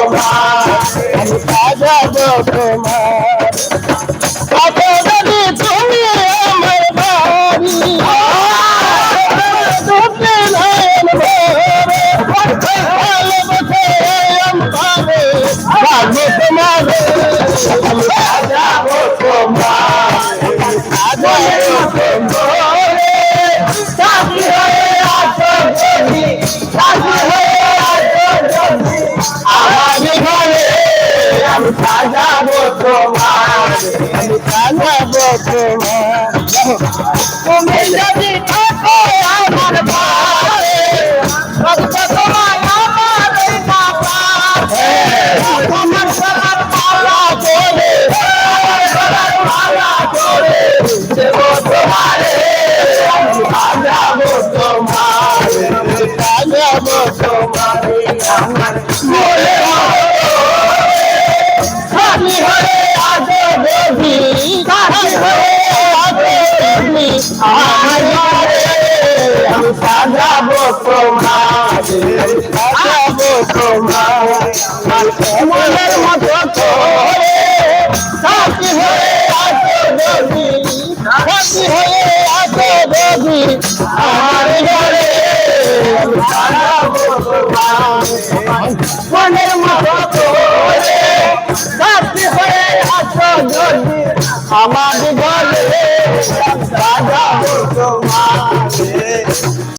তোমার আমি সাজাবো তোমার কত যদি তুমি আমার বাড়ি দুটি নয়ন ভরে ভালোবাসে আমি পাবে তোমার আমি সাজাবো তোমার সাজাবো তোমার সাথী হয়ে আসো যদি সাথী হয়ে আসো যদি আমার ঘরে আমি সাজাবো তোমার আমি সাজাবো তোমার তুমি যদি থাকো আমার ঘরে ভক্ত তোমার আমার না পাবে আমার সবার পালা করে আমার সবার পালা করে দেব তোমারে আমি সাজাবো তোমার সাজাবো তোমার আমার মনে সাথী হয়ে আসো দেবী সাথী হয়ে আসো দেবী আমার ঘরে আমি সাজাবো তোমার সাজাবো তোমার মনের মতো করে সাথী হয়ে আসো দেবী সাথী হয়ে আসো দেবী আমার ঘরে আমি সাজাবো তোমার মনের মতো করে সাথী হয়ে আসো যদি আমার